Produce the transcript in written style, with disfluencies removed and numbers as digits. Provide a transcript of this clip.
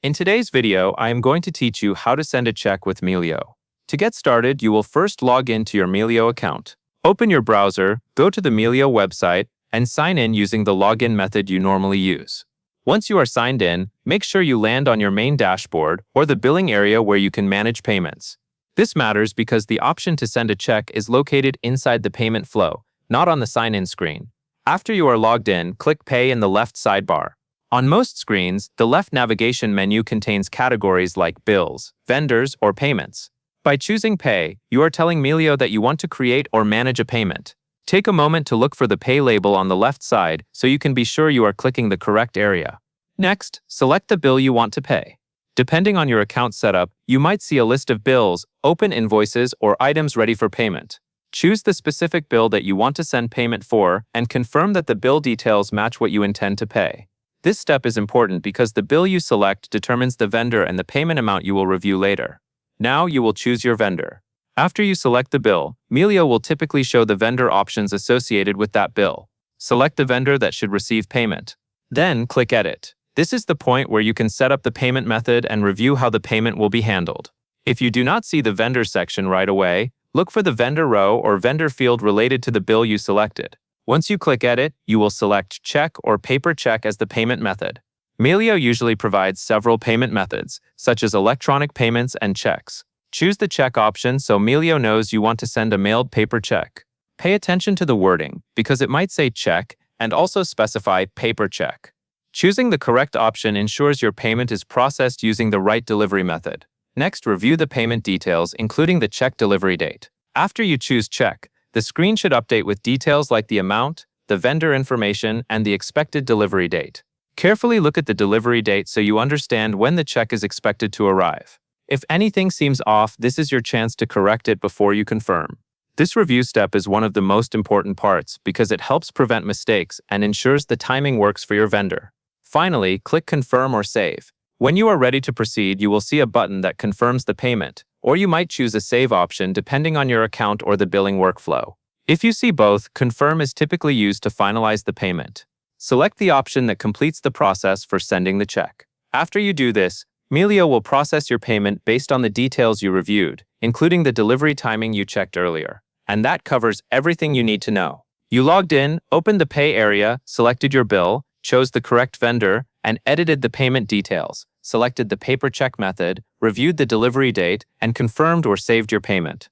In today's video, I am going to teach you how to send a check with Melio. To get started, you will first log into your Melio account. Open your browser, go to the Melio website, and sign in using the login method you normally use. Once you are signed in, make sure you land on your main dashboard or the billing area where you can manage payments. This matters because the option to send a check is located inside the payment flow, not on the sign-in screen. After you are logged in, click Pay in the left sidebar. On most screens, the left navigation menu contains categories like bills, vendors, or payments. By choosing Pay, you are telling Melio that you want to create or manage a payment. Take a moment to look for the Pay label on the left side so you can be sure you are clicking the correct area. Next, select the bill you want to pay. Depending on your account setup, you might see a list of bills, open invoices, or items ready for payment. Choose the specific bill that you want to send payment for and confirm that the bill details match what you intend to pay. This step is important because the bill you select determines the vendor and the payment amount you will review later. Now you will choose your vendor. After you select the bill, Melio will typically show the vendor options associated with that bill. Select the vendor that should receive payment. Then click Edit. This is the point where you can set up the payment method and review how the payment will be handled. If you do not see the vendor section right away, look for the vendor row or vendor field related to the bill you selected. Once you click Edit, you will select check or paper check as the payment method. Melio usually provides several payment methods, such as electronic payments and checks. Choose the check option so Melio knows you want to send a mailed paper check. Pay attention to the wording, because it might say check and also specify paper check. Choosing the correct option ensures your payment is processed using the right delivery method. Next, review the payment details, including the check delivery date. After you choose check, the screen should update with details like the amount, the vendor information, and the expected delivery date. Carefully look at the delivery date so you understand when the check is expected to arrive. If anything seems off, this is your chance to correct it before you confirm. This review step is one of the most important parts because it helps prevent mistakes and ensures the timing works for your vendor. Finally, click Confirm or Save. When you are ready to proceed, you will see a button that confirms the payment, or you might choose a save option depending on your account or the billing workflow. If you see both, Confirm is typically used to finalize the payment. Select the option that completes the process for sending the check. After you do this, Melio will process your payment based on the details you reviewed, including the delivery timing you checked earlier. And that covers everything you need to know. You logged in, opened the pay area, selected your bill, chose the correct vendor, and edited the payment details, selected the paper check method, reviewed the delivery date, and confirmed or saved your payment.